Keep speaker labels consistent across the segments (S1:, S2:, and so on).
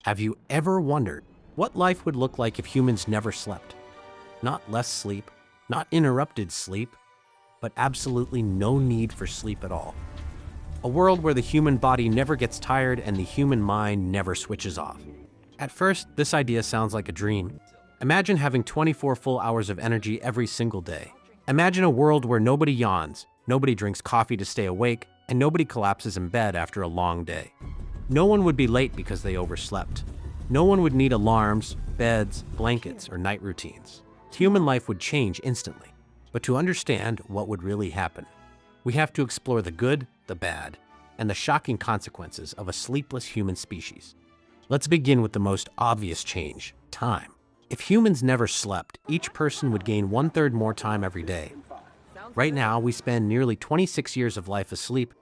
S1: Have you ever wondered what life would look like if humans never slept? Not less sleep, not interrupted sleep, but absolutely no need for sleep at all. A world where the human body never gets tired and the human mind never switches off. At first, this idea sounds like a dream. Imagine having 24 full hours of energy every single day. Imagine a world where nobody yawns, nobody drinks coffee to stay awake, and nobody collapses in bed after a long day. No one would be late because they overslept. No one would need alarms, beds, blankets, or night routines. Human life would change instantly. But to understand what would really happen, we have to explore the good, the bad, and the shocking consequences of a sleepless human species. Let's begin with the most obvious change: time. If humans never slept, each person would gain 1/3 more time every day. Right now, we spend nearly 26 years of life asleep.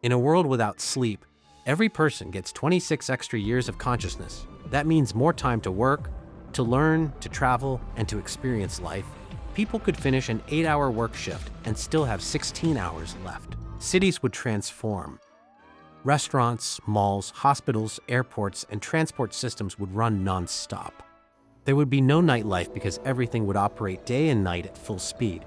S1: In a world without sleep, every person gets 26 extra years of consciousness. That means more time to work, to learn, to travel, and to experience life. People could finish an 8-hour work shift and still have 16 hours left. Cities would transform. Restaurants, malls, hospitals, airports, and transport systems would run non-stop. There would be no nightlife because everything would operate day and night at full speed.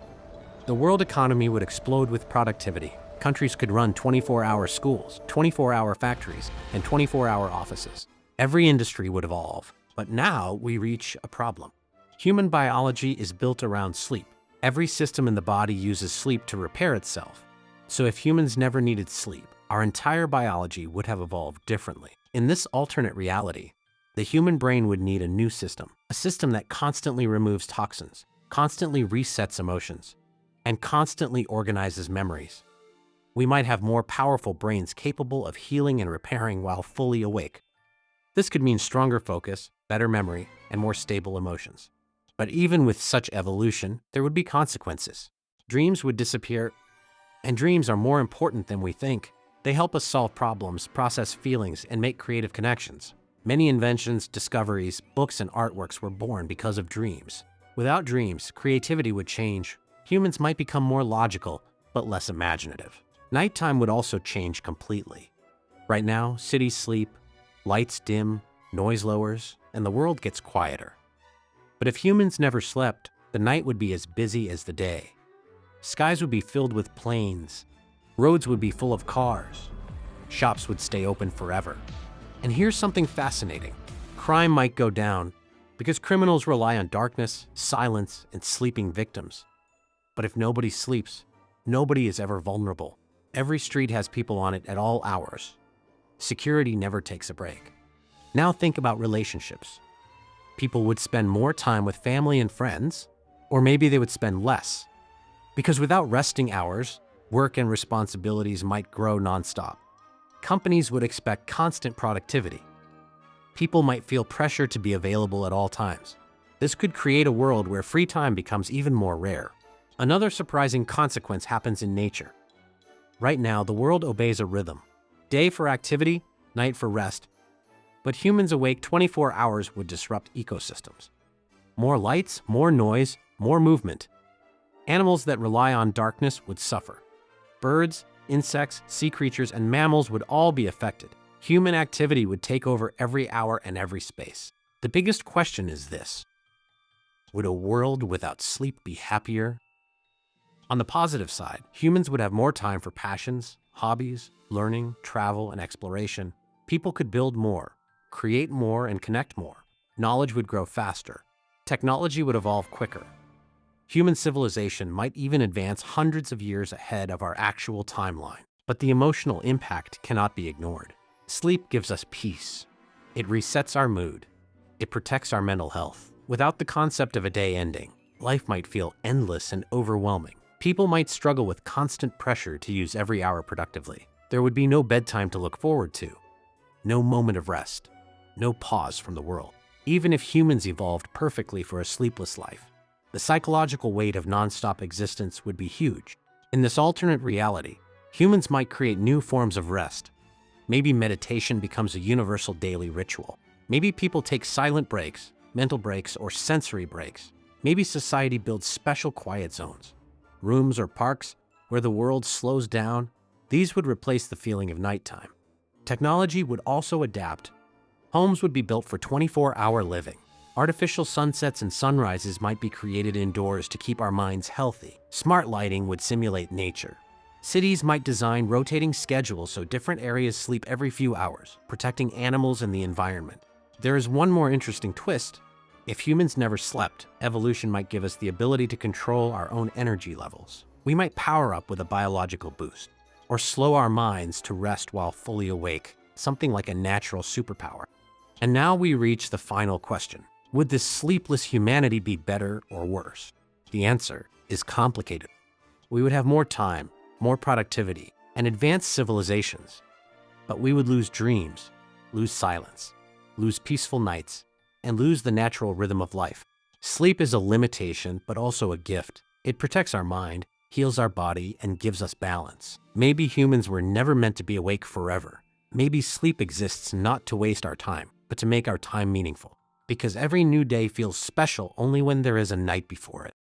S1: The world economy would explode with productivity. Countries could run 24-hour schools, 24-hour factories, and 24-hour offices. Every industry would evolve. But now we reach a problem. Human biology is built around sleep. Every system in the body uses sleep to repair itself. So if humans never needed sleep, our entire biology would have evolved differently. In this alternate reality, the human brain would need a new system, a system that constantly removes toxins, constantly resets emotions, and constantly organizes memories. We might have more powerful brains capable of healing and repairing while fully awake. This could mean stronger focus, better memory, and more stable emotions. But even with such evolution, there would be consequences. Dreams would disappear, and dreams are more important than we think. They help us solve problems, process feelings, and make creative connections. Many inventions, discoveries, books, and artworks were born because of dreams. Without dreams, creativity would change. Humans might become more logical, but less imaginative. Nighttime would also change completely. Right now, cities sleep, lights dim, noise lowers, and the world gets quieter. But if humans never slept, the night would be as busy as the day. Skies would be filled with planes. Roads would be full of cars. Shops would stay open forever. And here's something fascinating. Crime might go down because criminals rely on darkness, silence, and sleeping victims. But if nobody sleeps, nobody is ever vulnerable. Every street has people on it at all hours. Security never takes a break. Now think about relationships. People would spend more time with family and friends, or maybe they would spend less. Because without resting hours, work and responsibilities might grow nonstop. Companies would expect constant productivity. People might feel pressure to be available at all times. This could create a world where free time becomes even more rare. Another surprising consequence happens in nature. Right now, the world obeys a rhythm. Day for activity, night for rest. But humans awake 24 hours would disrupt ecosystems. More lights, more noise, more movement. Animals that rely on darkness would suffer. Birds, insects, sea creatures, and mammals would all be affected. Human activity would take over every hour and every space. The biggest question is this: would a world without sleep be happier? On the positive side, humans would have more time for passions, hobbies, learning, travel, and exploration. People could build more, create more, and connect more. Knowledge would grow faster. Technology would evolve quicker. Human civilization might even advance hundreds of years ahead of our actual timeline. But the emotional impact cannot be ignored. Sleep gives us peace. It resets our mood. It protects our mental health. Without the concept of a day ending, life might feel endless and overwhelming. People might struggle with constant pressure to use every hour productively. There would be no bedtime to look forward to, no moment of rest, no pause from the world. Even if humans evolved perfectly for a sleepless life, the psychological weight of nonstop existence would be huge. In this alternate reality, humans might create new forms of rest. Maybe meditation becomes a universal daily ritual. Maybe people take silent breaks, mental breaks, or sensory breaks. Maybe society builds special quiet zones, rooms or parks where the world slows down. These would replace the feeling of nighttime. Technology would also adapt. Homes would be built for 24-hour living. Artificial sunsets and sunrises might be created indoors to keep our minds healthy. Smart lighting would simulate nature. Cities might design rotating schedules so different areas sleep every few hours, protecting animals and the environment. There is one more interesting twist. If humans never slept, evolution might give us the ability to control our own energy levels. We might power up with a biological boost, or slow our minds to rest while fully awake, something like a natural superpower. And now we reach the final question. Would this sleepless humanity be better or worse? The answer is complicated. We would have more time, more productivity, and advanced civilizations. But we would lose dreams, lose silence, lose peaceful nights, and lose the natural rhythm of life. Sleep is a limitation, but also a gift. It protects our mind, heals our body, and gives us balance. Maybe humans were never meant to be awake forever. Maybe sleep exists not to waste our time, but to make our time meaningful. Because every new day feels special only when there is a night before it.